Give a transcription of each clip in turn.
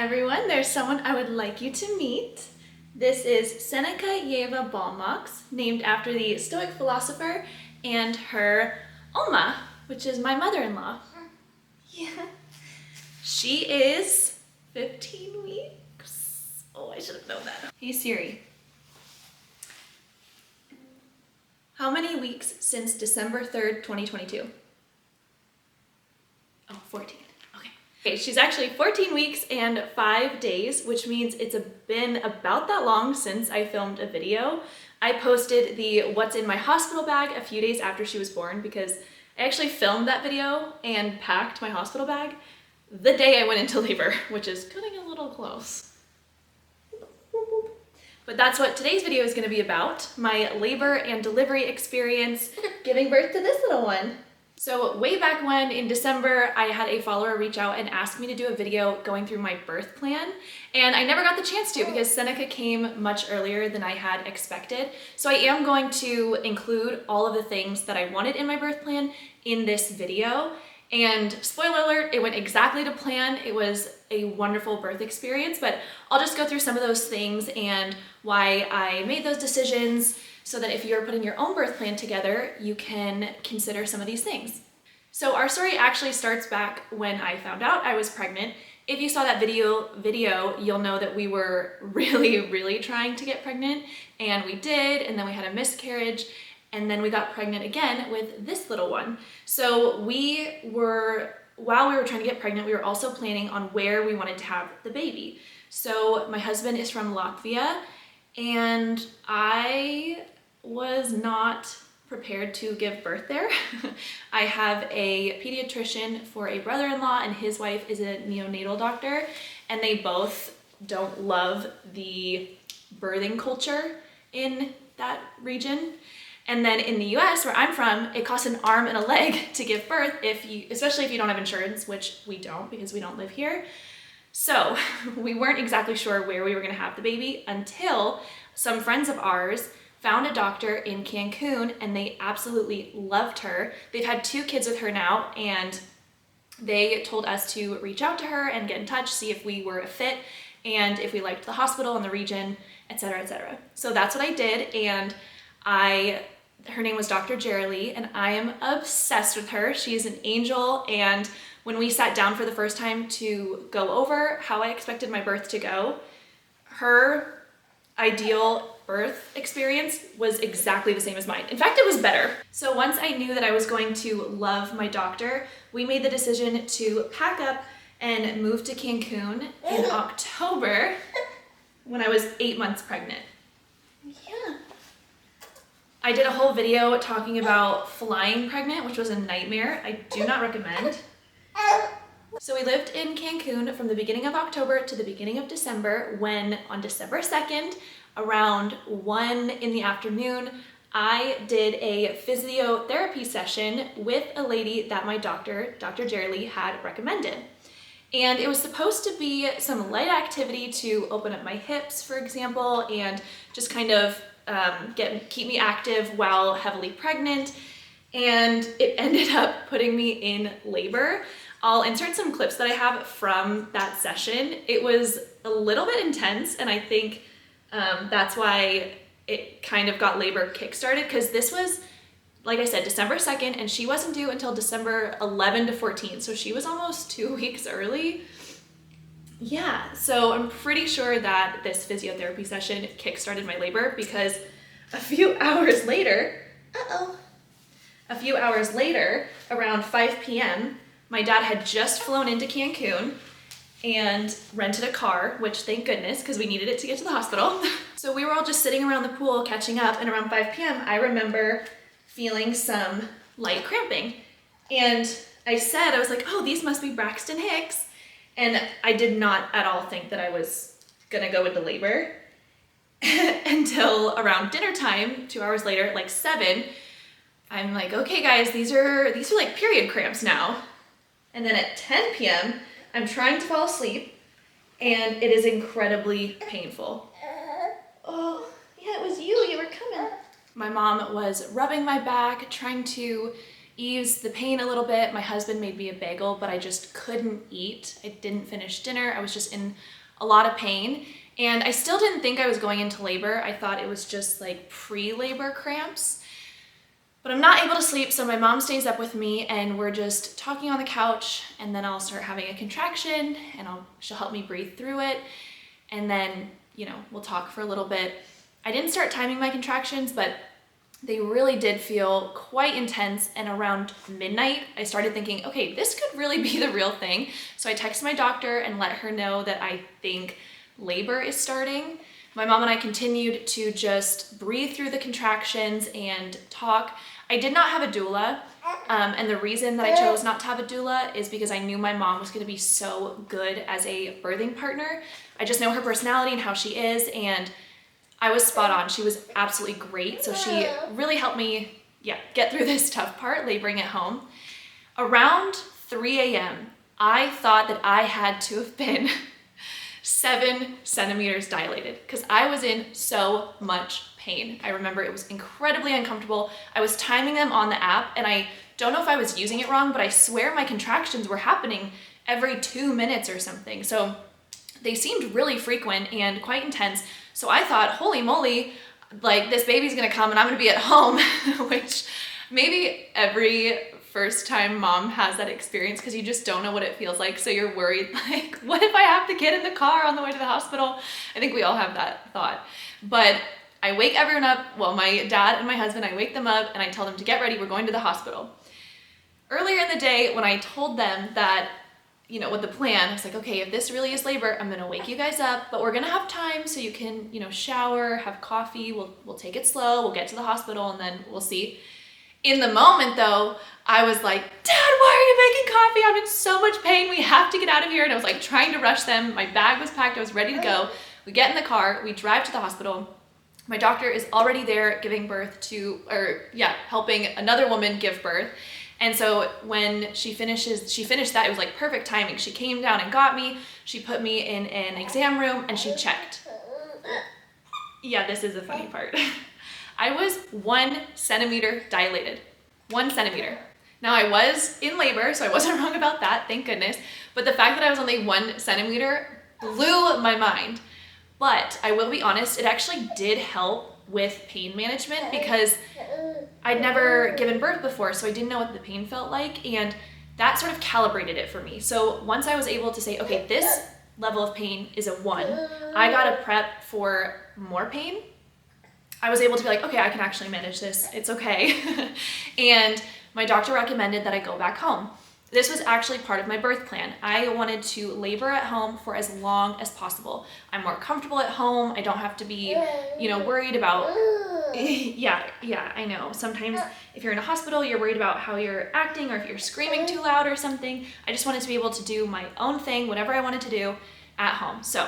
Everyone, there's someone I would like you to meet. This is Seneca Yeva Balmax, named after the Stoic philosopher, and her Oma, which is my mother-in-law. Yeah. She is 15 weeks. Oh, I should have known that. Hey Siri. How many weeks since December 3rd, 2022? Oh, 14. Okay, she's actually 14 weeks and 5 days, which means it's been about that long since I filmed a video. I posted the what's in my hospital bag a few days after she was born because I actually filmed that video and packed my hospital bag the day I went into labor, which is cutting a little close. But that's what today's video is going to be about, my labor and delivery experience giving birth to this little one. So way back when in December, I had a follower reach out and ask me to do a video going through my birth plan. And I never got the chance to because Seneca came much earlier than I had expected. So I am going to include all of the things that I wanted in my birth plan in this video. And spoiler alert, it went exactly to plan. It was a wonderful birth experience, but I'll just go through some of those things and why I made those decisions so that if you're putting your own birth plan together, you can consider some of these things. So our story actually starts back when I found out I was pregnant. If you saw that video, you'll know that we were really trying to get pregnant, and we did, and then we had a miscarriage, and then we got pregnant again with this little one. So while we were trying to get pregnant, we were also planning on where we wanted to have the baby. So my husband is from Latvia, and I was not prepared to give birth there. I have a pediatrician for a brother-in-law, and his wife is a neonatal doctor, and they both don't love the birthing culture in that region. And then in the US, where I'm from, it costs an arm and a leg to give birth, especially if you don't have insurance, which we don't because we don't live here. So we weren't exactly sure where we were gonna have the baby until some friends of ours found a doctor in Cancun, and they absolutely loved her. They've had 2 kids with her now, and they told us to reach out to her and get in touch, see if we were a fit, and if we liked the hospital and the region, etc., etc. So that's what I did, and her name was Dr. Jerry, and I am obsessed with her. She is an angel, and when we sat down for the first time to go over how I expected my birth to go, her ideal birth experience was exactly the same as mine. In fact, it was better. So once I knew that I was going to love my doctor, we made the decision to pack up and move to Cancun in October when I was 8 months pregnant. Yeah. I did a whole video talking about flying pregnant, which was a nightmare. I do not recommend. So we lived in Cancun from the beginning of October to the beginning of December, when on December 2nd, around 1 in the afternoon, I did a physiotherapy session with a lady that my doctor, Dr. Jerry, had recommended. And it was supposed to be some light activity to open up my hips, for example, and just kind of keep me active while heavily pregnant, and it ended up putting me in labor. I'll insert some clips that I have from that session. It was a little bit intense, and I think that's why it kind of got labor kickstarted, because this was, like I said, December 2nd, and she wasn't due until December 11 to 14, so she was almost 2 weeks early. Yeah, so I'm pretty sure that this physiotherapy session kickstarted my labor, because a few hours later, around 5 p.m., my dad had just flown into Cancun and rented a car, which thank goodness, because we needed it to get to the hospital. So we were all just sitting around the pool catching up, and around 5 p.m. I remember feeling some light cramping. And I was like, oh, these must be Braxton Hicks. And I did not at all think that I was gonna go into labor until around dinner time, 2 hours later, like 7, I'm like, okay guys, these are like period cramps now. And then at 10 p.m., I'm trying to fall asleep, and it is incredibly painful. Oh, yeah, it was you were coming. My mom was rubbing my back, trying to ease the pain a little bit, my husband made me a bagel, but I just couldn't eat. I didn't finish dinner. I was just in a lot of pain. And I still didn't think I was going into labor. I thought it was just like pre-labor cramps. But I'm not able to sleep, so my mom stays up with me and we're just talking on the couch, and then I'll start having a contraction and she'll help me breathe through it. And then, you know, we'll talk for a little bit. I didn't start timing my contractions, but they really did feel quite intense, and around midnight, I started thinking, okay, this could really be the real thing. So I texted my doctor and let her know that I think labor is starting. My mom and I continued to just breathe through the contractions and talk. I did not have a doula, and the reason that I chose not to have a doula is because I knew my mom was gonna be so good as a birthing partner. I just know her personality and how she is, and I was spot on. She was absolutely great. So she really helped me, get through this tough part, laboring at home. Around 3 a.m., I thought that I had to have been 7 centimeters dilated because I was in so much pain. I remember it was incredibly uncomfortable. I was timing them on the app, and I don't know if I was using it wrong, but I swear my contractions were happening every 2 minutes or something. So they seemed really frequent and quite intense. So I thought, holy moly, like this baby's gonna come and I'm gonna be at home, which maybe every first time mom has that experience because you just don't know what it feels like. So you're worried, like, what if I have the kid in the car on the way to the hospital? I think we all have that thought. But I wake everyone up, well, my dad and my husband, I wake them up and I tell them to get ready, we're going to the hospital. Earlier in the day, when I told them that, you know, with the plan, I was like, okay, if this really is labor, I'm gonna wake you guys up, but we're gonna have time so you can, you know, shower, have coffee, we'll take it slow, we'll get to the hospital, and then we'll see. In the moment though, I was like, Dad, why are you making coffee? I'm in so much pain, we have to get out of here. And I was like trying to rush them. My bag was packed, I was ready to go. We get in the car, we drive to the hospital. My doctor is already there giving birth to, helping another woman give birth. And so when she finished that, it was like perfect timing. She came down and got me, she put me in an exam room and she checked. Yeah, this is the funny part. I was 1 centimeter dilated, 1 centimeter. Now I was in labor, so I wasn't wrong about that, thank goodness. But the fact that I was only 1 centimeter blew my mind. But I will be honest, it actually did help with pain management because I'd never given birth before, so I didn't know what the pain felt like, and that sort of calibrated it for me. So once I was able to say, okay, this level of pain is a 1, I got to prep for more pain. I was able to be like, okay, I can actually manage this, it's okay. And my doctor recommended that I go back home. This was actually part of my birth plan. I wanted to labor at home for as long as possible. I'm more comfortable at home. I don't have to be, you know, worried about, yeah, I know. Sometimes if you're in a hospital, you're worried about how you're acting or if you're screaming too loud or something. I just wanted to be able to do my own thing, whatever I wanted to do at home. So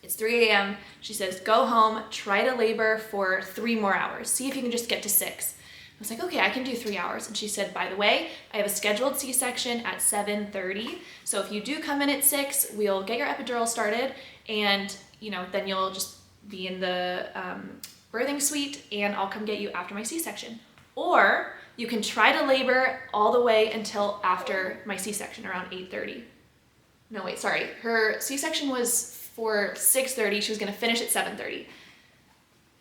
it's 3 a.m. She says, go home, try to labor for 3 more hours. See if you can just get to 6. I was like, okay, I can do 3 hours. And she said, by the way, I have a scheduled C-section at 7:30. So if you do come in at 6, we'll get your epidural started, and you know, then you'll just be in the birthing suite, and I'll come get you after my C-section. Or you can try to labor all the way until after my C-section, around 8:30. No, wait, sorry. Her C-section was for 6:30. She was gonna finish at 7:30.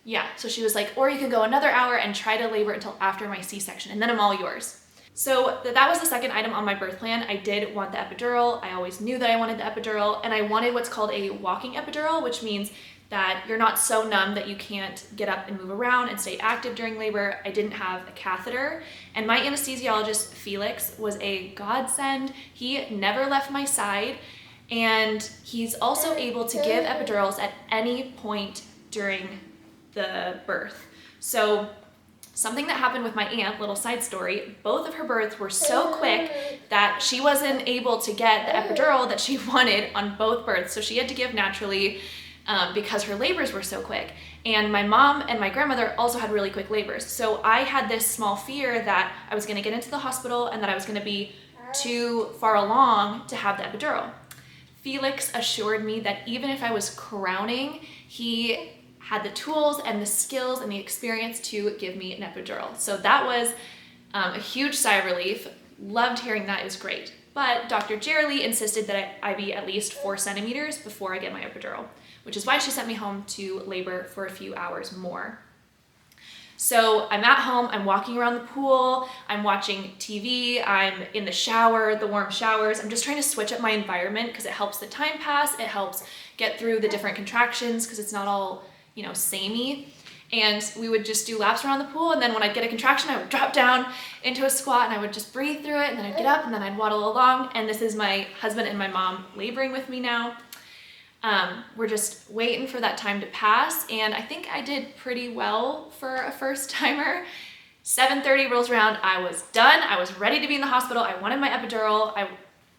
Yeah, so she was like, or you can go another hour and try to labor until after my C-section, and then I'm all yours. So that was the second item on my birth plan. I did want the epidural. I always knew that I wanted the epidural, and I wanted what's called a walking epidural, which means that you're not so numb that you can't get up and move around and stay active during labor. I didn't have a catheter, and my anesthesiologist, Felix, was a godsend. He never left my side, and he's also able to give epidurals at any point during the birth. So something that happened with my aunt, little side story, both of her births were so quick that she wasn't able to get the epidural that she wanted on both births. So she had to give naturally because her labors were so quick. And my mom and my grandmother also had really quick labors. So I had this small fear that I was gonna get into the hospital and that I was gonna be too far along to have the epidural. Felix assured me that even if I was crowning, he had the tools and the skills and the experience to give me an epidural. So that was A huge sigh of relief. Loved hearing that. It was great. But Dr. Jerry insisted that I be at least 4 centimeters before I get my epidural, which is why she sent me home to labor for a few hours more. So I'm at home, I'm walking around the pool, I'm watching TV, I'm in the shower, the warm showers. I'm just trying to switch up my environment because it helps the time pass, it helps get through the different contractions because it's not all, samey. And we would just do laps around the pool, and then when I'd get a contraction, I would drop down into a squat and I would just breathe through it, and then I'd get up and then I'd waddle along. And this is my husband and my mom laboring with me now. We're just waiting for that time to pass, and I think I did pretty well for a first timer. 7:30 rolls around, I was done, I was ready to be in the hospital, I wanted my epidural,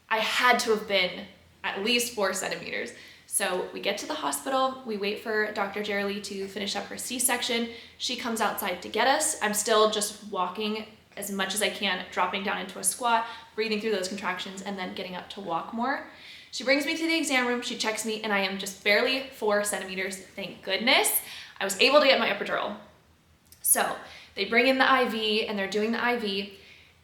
I had to have been at least 4 centimeters. So we get to the hospital, we wait for Dr. Jerry to finish up her C-section, she comes outside to get us. I'm still just walking as much as I can, dropping down into a squat, breathing through those contractions, and then getting up to walk more. She brings me to the exam room, she checks me, and I am just barely 4 centimeters, thank goodness. I was able to get my epidural. So they bring in the IV, and they're doing the IV,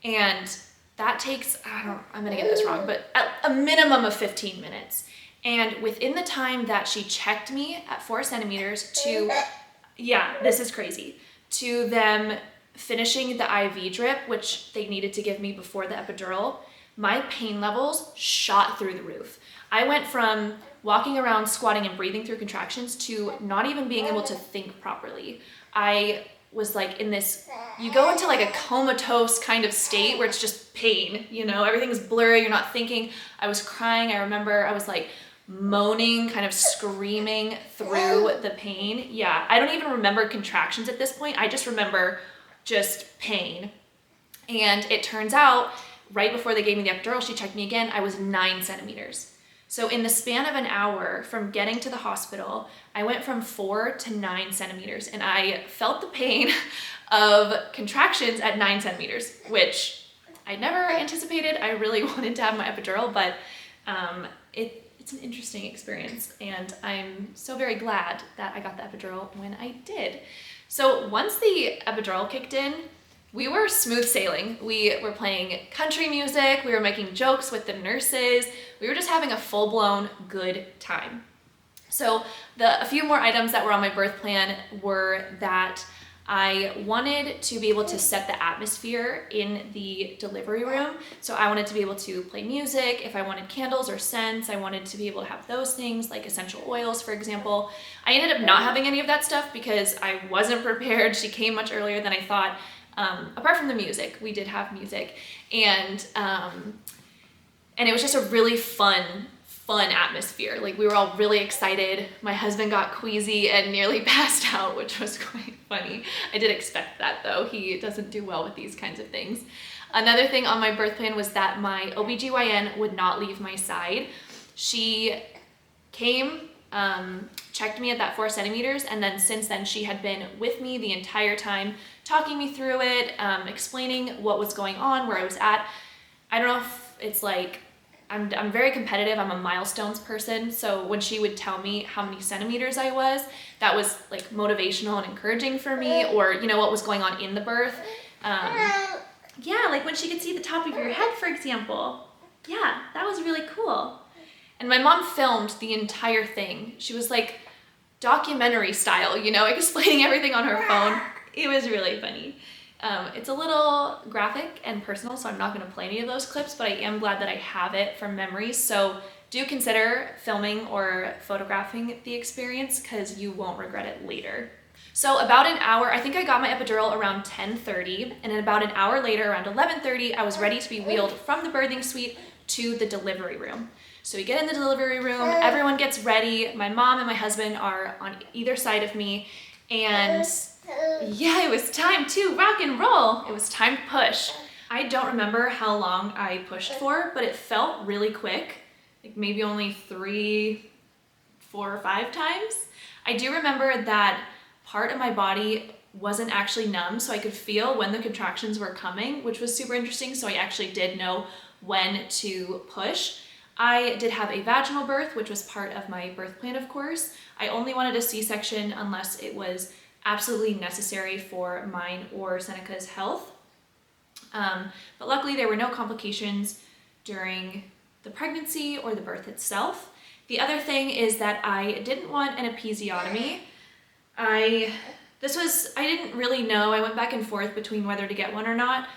and that takes, I'm gonna get this wrong, but a minimum of 15 minutes. And within the time that she checked me at 4 centimeters to, this is crazy, to them finishing the IV drip, which they needed to give me before the epidural, my pain levels shot through the roof. I went from walking around, squatting, and breathing through contractions to not even being able to think properly. I was like in this, you go into like a comatose kind of state where it's just pain, everything's blurry, you're not thinking. I was crying. I remember I was like moaning, kind of screaming through the pain. Yeah, I don't even remember contractions at this point. I just remember just pain. And it turns out, right before they gave me the epidural, she checked me again, I was 9 centimeters. So in the span of an hour from getting to the hospital, I went from 4 to 9 centimeters, and I felt the pain of contractions at 9 centimeters, which I never anticipated. I really wanted to have my epidural, but it's an interesting experience, and I'm so very glad that I got the epidural when I did. So once the epidural kicked in, we were smooth sailing. We were playing country music, we were making jokes with the nurses, we were just having a full-blown good time. So a few more items that were on my birth plan were that I wanted to be able to set the atmosphere in the delivery room. So I wanted to be able to play music. If I wanted candles or scents, I wanted to be able to have those things, like essential oils, for example. I ended up not having any of that stuff because I wasn't prepared. She came much earlier than I thought. Apart from the music, we did have music, and it was just a really fun atmosphere. Like, we were all really excited. My husband got queasy and nearly passed out, which was quite funny. I did expect that though. He doesn't do well with these kinds of things. Another thing on my birth plan was that my OBGYN would not leave my side. She came, checked me at that 4 centimeters, and then since then she had been with me the entire time, talking me through it, explaining what was going on, where I was at. I don't know if it's like, I'm very competitive, I'm a milestones person, so when she would tell me how many centimeters I was, that was like motivational and encouraging for me, or what was going on in the birth. Yeah, like when she could see the top of your head, for example. Yeah, that was really cool. And my mom filmed the entire thing. She was like documentary style, explaining everything on her phone. It was really funny. It's a little graphic and personal, so I'm not going to play any of those clips, but I am glad that I have it from memory. So do consider filming or photographing the experience because you won't regret it later. So about an hour, I think I got my epidural around 10:30, and then about an hour later, around 11:30, I was ready to be wheeled from the birthing suite to the delivery room. So we get in the delivery room, everyone gets ready, my mom and my husband are on either side of me, and yeah, it was time to rock and roll. It was time to push. I don't remember how long I pushed for, but it felt really quick, like maybe only 3, 4, or 5 times. I do remember that part of my body wasn't actually numb, so I could feel when the contractions were coming, which was super interesting, so I actually did know when to push. I did have a vaginal birth, which was part of my birth plan, of course. I only wanted a C-section unless it was absolutely necessary for mine or Seneca's health. But luckily there were no complications during the pregnancy or the birth itself. The other thing is that I didn't want an episiotomy. I didn't really know. I went back and forth between whether to get one or not.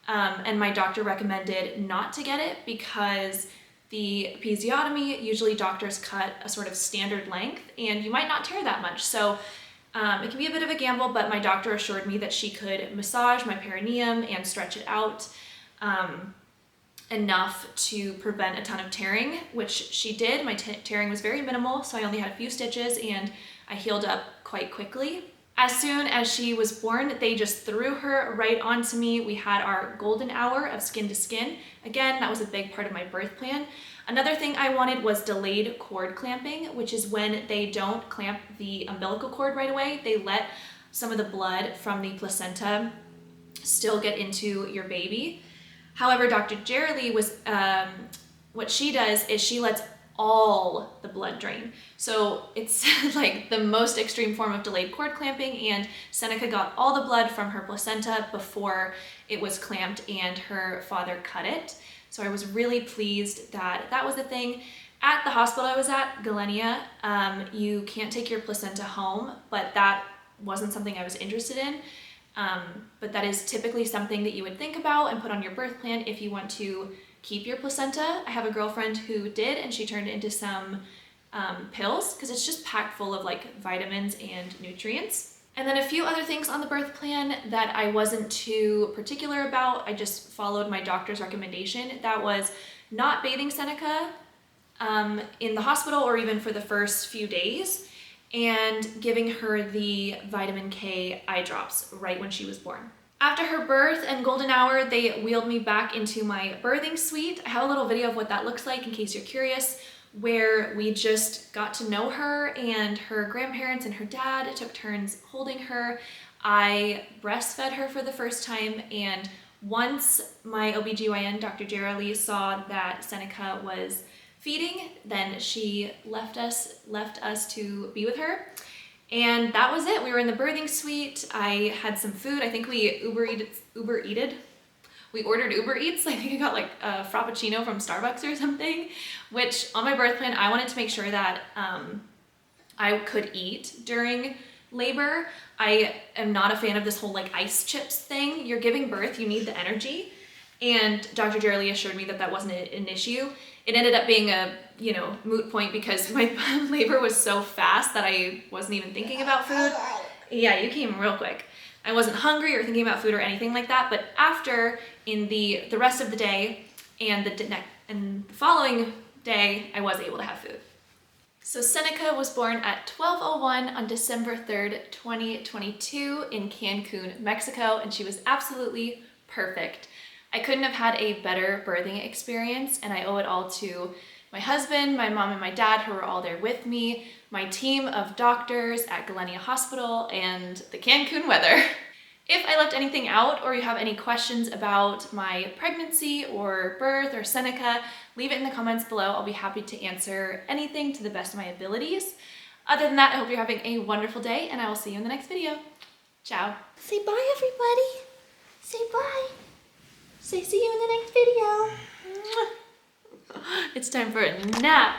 And my doctor recommended not to get it because the episiotomy, usually doctors cut a sort of standard length and you might not tear that much. So it can be a bit of a gamble, but my doctor assured me that she could massage my perineum and stretch it out enough to prevent a ton of tearing, which she did. My tearing was very minimal, so I only had a few stitches and I healed up quite quickly. As soon as she was born, they just threw her right onto me. We had our golden hour of skin to skin. Again, that was a big part of my birth plan. Another thing I wanted was delayed cord clamping, which is when they don't clamp the umbilical cord right away. They let some of the blood from the placenta still get into your baby. However, Dr. Jerily what she does is she lets all the blood drain. So it's like the most extreme form of delayed cord clamping, and Seneca got all the blood from her placenta before it was clamped and her father cut it. So I was really pleased that that was the thing. At the hospital I was at, Galenia, you can't take your placenta home, but that wasn't something I was interested in. But that is typically something that you would think about and put on your birth plan if you want to keep your placenta. I have a girlfriend who did, and she turned it into some pills because it's just packed full of like vitamins and nutrients. And then a few other things on the birth plan that I wasn't too particular about. I just followed my doctor's recommendation. That was not bathing Seneca in the hospital or even for the first few days, and giving her the vitamin K eye drops right when she was born. After her birth and golden hour, they wheeled me back into my birthing suite. I have a little video of what that looks like in case you're curious, where we just got to know her, and her grandparents and her dad took turns holding her. I breastfed her for the first time, and once my OBGYN, Dr. Jerily, saw that Seneca was feeding, then she left us to be with her. And that was it. We were in the birthing suite. I had some food. I think we We ordered Uber Eats. I think I got like a Frappuccino from Starbucks or something, which on my birth plan, I wanted to make sure that I could eat during labor. I am not a fan of this whole like ice chips thing. You're giving birth, you need the energy. And Dr. Jerily assured me that that wasn't an issue. It ended up being a, moot point because my labor was so fast that I wasn't even thinking about food. Yeah, you came real quick. I wasn't hungry or thinking about food or anything like that, but after, in the rest of the day and the following day, I was able to have food. So Seneca was born at 12:01 on December 3rd, 2022 in Cancun, Mexico, and she was absolutely perfect. I couldn't have had a better birthing experience, and I owe it all to my husband, my mom, and my dad, who were all there with me, my team of doctors at Galenia Hospital, and the Cancun weather. If I left anything out or you have any questions about my pregnancy or birth or Seneca, leave it in the comments below. I'll be happy to answer anything to the best of my abilities. Other than that, I hope you're having a wonderful day, and I will see you in the next video. Ciao. Say bye, everybody. Say bye. Say see you in the next video. It's time for a nap.